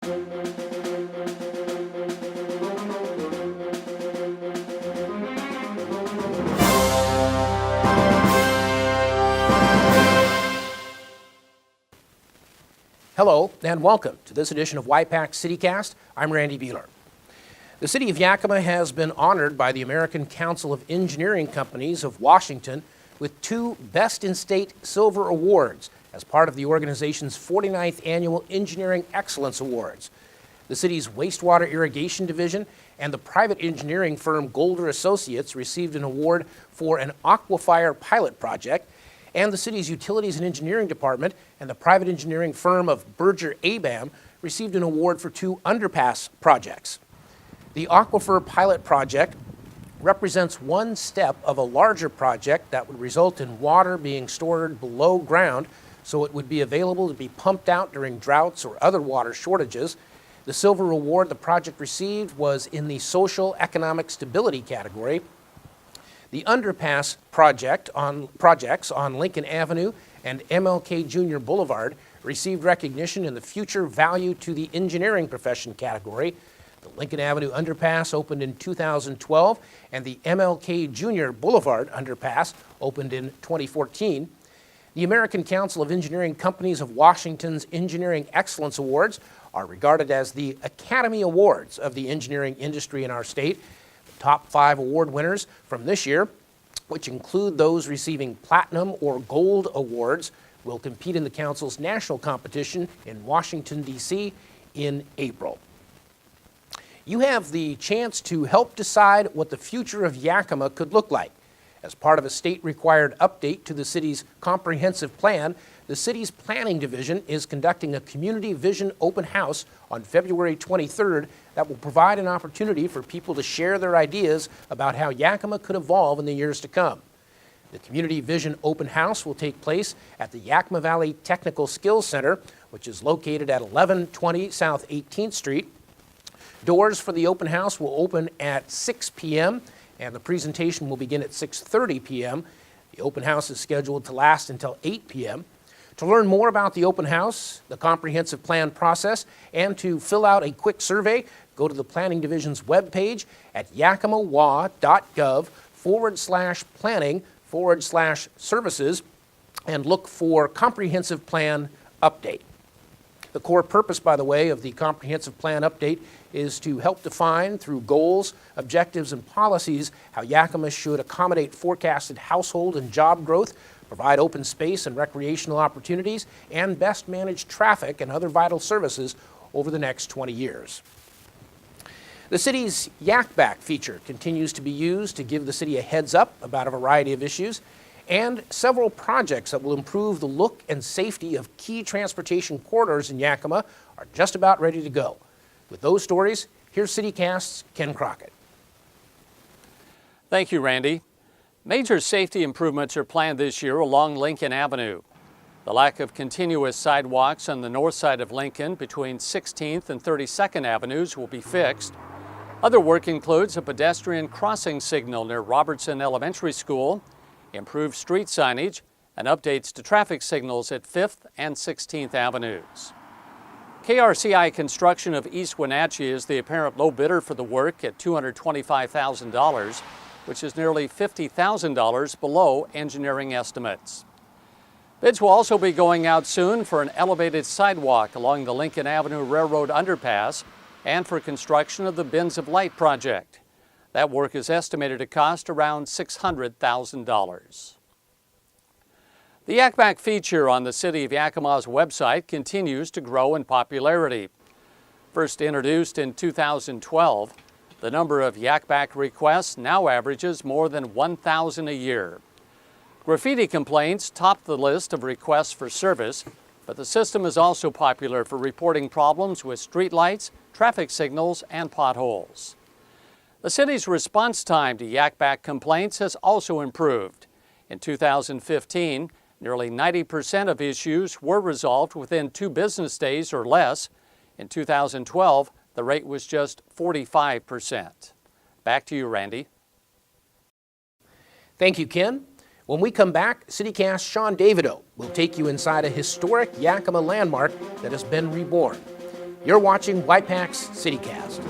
Hello and welcome to this edition of Y-PAC CityCast. I'm Randy Beehler. The City of Yakima has been honored by the American Council of Engineering Companies of Washington with 2 Best in State Silver Awards as part of the organization's 49th Annual Engineering Excellence Awards. The city's wastewater irrigation division and the private engineering firm Golder Associates received an award for an aquifer pilot project, and the city's utilities and engineering department and the private engineering firm of Berger Abam received an award for 2 underpass projects. The aquifer pilot project represents one step of a larger project that would result in water being stored below ground so it would be available to be pumped out during droughts or other water shortages. The silver award the project received was in the social economic stability category. The underpass projects on Lincoln Avenue and MLK Jr. Boulevard received recognition in the Future Value to the Engineering Profession category. The Lincoln Avenue underpass opened in 2012, and the MLK Jr. Boulevard underpass opened in 2014. The American Council of Engineering Companies of Washington's Engineering Excellence Awards are regarded as the Academy Awards of the engineering industry in our state. Top 5 award winners from this year, which include those receiving platinum or gold awards, will compete in the Council's national competition in Washington, D.C. in April. You have the chance to help decide what the future of Yakima could look like. As part of a state-required update to the city's comprehensive plan, the city's planning division is conducting a community vision open house on February 23rd that will provide an opportunity for people to share their ideas about how Yakima could evolve in the years to come. The Community Vision Open House will take place at the Yakima Valley Technical Skills Center, which is located at 1120 South 18th Street. Doors for the open house will open at 6 p.m. and the presentation will begin at 6:30 p.m. The open house is scheduled to last until 8 p.m. To learn more about the open house, the comprehensive plan process, and to fill out a quick survey, go to the Planning Division's webpage at yakimawa.gov/planning/services and look for Comprehensive Plan Update. The core purpose, by the way, of the Comprehensive Plan Update is to help define through goals, objectives, and policies how Yakima should accommodate forecasted household and job growth, provide open space and recreational opportunities, and best manage traffic and other vital services over the next 20 years. The city's Yak Back feature continues to be used to give the city a heads up about a variety of issues, and several projects that will improve the look and safety of key transportation corridors in Yakima are just about ready to go. With those stories, here's CityCast's Ken Crockett. Thank you, Randy. Major safety improvements are planned this year along Lincoln Avenue. The lack of continuous sidewalks on the north side of Lincoln between 16th and 32nd Avenues will be fixed. Other work includes a pedestrian crossing signal near Robertson Elementary School, improved street signage, and updates to traffic signals at 5th and 16th Avenues. KRCI Construction of East Wenatchee is the apparent low bidder for the work at $225,000, which is nearly $50,000 below engineering estimates. Bids will also be going out soon for an elevated sidewalk along the Lincoln Avenue Railroad underpass and for construction of the Bins of Light project. That work is estimated to cost around $600,000. The Yak Back feature on the City of Yakima's website continues to grow in popularity. First introduced in 2012, the number of Yak Back requests now averages more than 1,000 a year. Graffiti complaints top the list of requests for service, but the system is also popular for reporting problems with streetlights, traffic signals, and potholes. The city's response time to Yak Back complaints has also improved. In 2015, nearly 90% of issues were resolved within 2 business days or less. In 2012, the rate was just 45%. Back to you, Randy. Thank you, Ken. When we come back, CityCast Sean Davido will take you inside a historic Yakima landmark that has been reborn. You're watching Y-PAC's CityCast.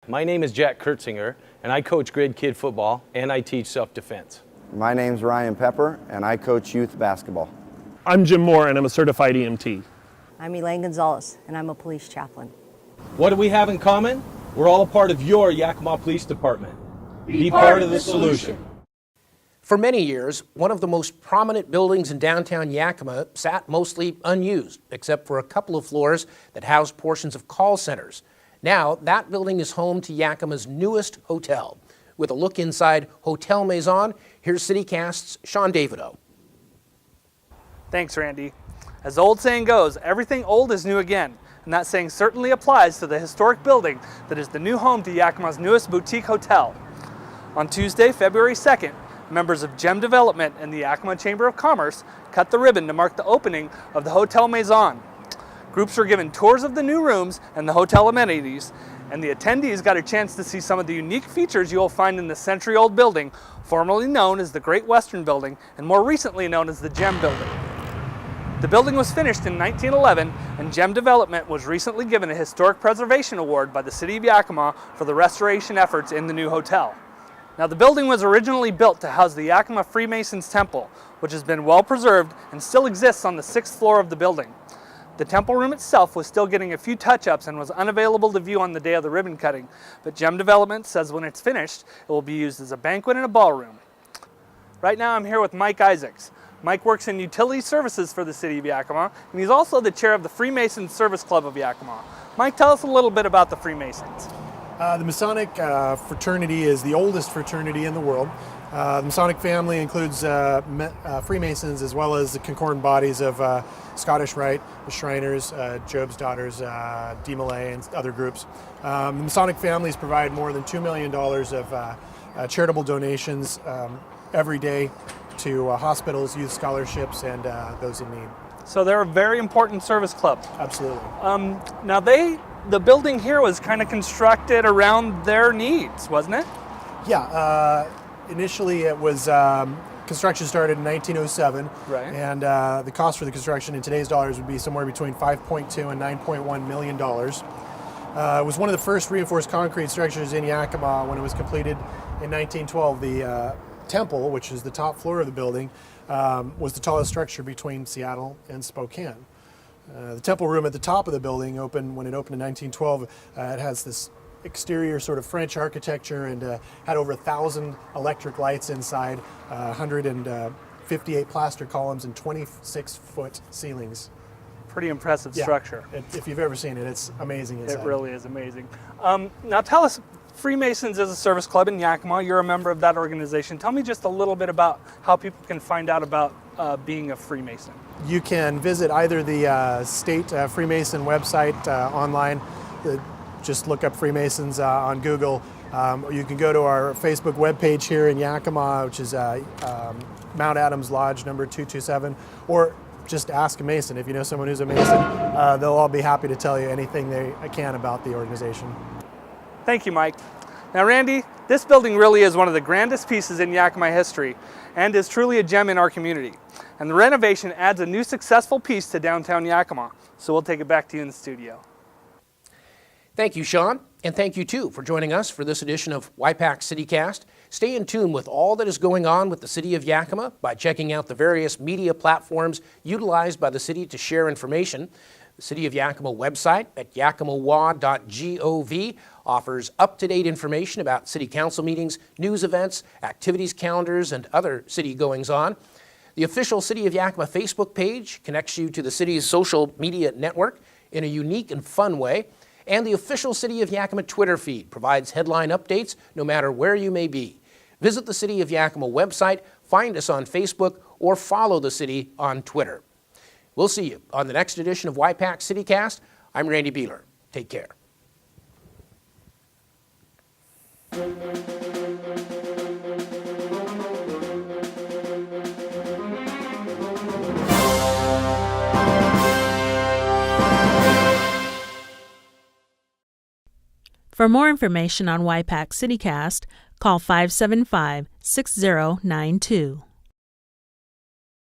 My name is Jack Kurtzinger, and I coach grade kid football, and I teach self-defense. My name's Ryan Pepper, and I coach youth basketball. I'm Jim Moore, and I'm a certified EMT. I'm Elaine Gonzalez, and I'm a police chaplain. What do we have in common? We're all a part of your Yakima Police Department. Be part of the solution. For many years, one of the most prominent buildings in downtown Yakima sat mostly unused, except for a couple of floors that housed portions of call centers. Now, that building is home to Yakima's newest hotel. With a look inside Hotel Maison, here's CityCast's Sean Davido. Thanks, Randy. As the old saying goes, everything old is new again, and that saying certainly applies to the historic building that is the new home to Yakima's newest boutique hotel. On Tuesday, February 2nd, members of GEM Development and the Yakima Chamber of Commerce cut the ribbon to mark the opening of the Hotel Maison. Groups were given tours of the new rooms and the hotel amenities, and the attendees got a chance to see some of the unique features you will find in the century-old building, formerly known as the Great Western Building and more recently known as the GEM Building. The building was finished in 1911, and GEM Development was recently given a Historic Preservation Award by the City of Yakima for the restoration efforts in the new hotel. Now, the building was originally built to house the Yakima Freemasons Temple, which has been well preserved and still exists on the 6th floor of the building. The temple room itself was still getting a few touch-ups and was unavailable to view on the day of the ribbon cutting, but GEM Development says when it's finished, it will be used as a banquet and a ballroom. Right now I'm here with Mike Issacs. Mike works in utility services for the City of Yakima, and he's also the chair of the Freemasons Service Club of Yakima. Mike, tell us a little bit about the Freemasons. The Masonic fraternity is the oldest fraternity in the world. The Masonic family includes Freemasons as well as the concordant bodies of Scottish Rite, the Shriners, Job's Daughters, De Malay, and other groups. The Masonic families provide more than $2 million of charitable donations every day to hospitals, youth scholarships, and those in need. So they're a very important service club. Absolutely. Now the building here was kind of constructed around their needs, wasn't it? Yeah. Initially, it was construction started in 1907, right. And the cost for the construction in today's dollars would be somewhere between $5.2 and $9.1 million. It was one of the first reinforced concrete structures in Yakima when it was completed in 1912. The temple, which is the top floor of the building, was the tallest structure between Seattle and Spokane. The temple room at the top of the building when it opened in 1912. It has this exterior sort of French architecture and had over 1,000 electric lights inside, 158 plaster columns and 26-foot ceilings. Pretty impressive structure. If you've ever seen it, it's amazing inside. It really is amazing. Now tell us, Freemasons is a service club in Yakima. You're a member of that organization. Tell me just a little bit about how people can find out about being a Freemason. You can visit either the state Freemason website online. Just look up Freemasons on Google. Or you can go to our Facebook webpage here in Yakima, which is Mount Adams Lodge number 227, or just ask a Mason. If you know someone who's a Mason, they'll all be happy to tell you anything they can about the organization. Thank you, Mike. Now, Randy, this building really is one of the grandest pieces in Yakima history and is truly a gem in our community. And the renovation adds a new successful piece to downtown Yakima. So we'll take it back to you in the studio. Thank you, Sean, and thank you, too, for joining us for this edition of Y-PAC CityCast. Stay in tune with all that is going on with the City of Yakima by checking out the various media platforms utilized by the city to share information. The City of Yakima website at yakimawa.gov offers up-to-date information about city council meetings, news events, activities calendars, and other city goings-on. The official City of Yakima Facebook page connects you to the city's social media network in a unique and fun way. And the official City of Yakima Twitter feed provides headline updates no matter where you may be. Visit the City of Yakima website, find us on Facebook, or follow the city on Twitter. We'll see you on the next edition of Y-PAC CityCast. I'm Randy Beehler. Take care. For more information on Y-PAC CityCast, call 575-6092.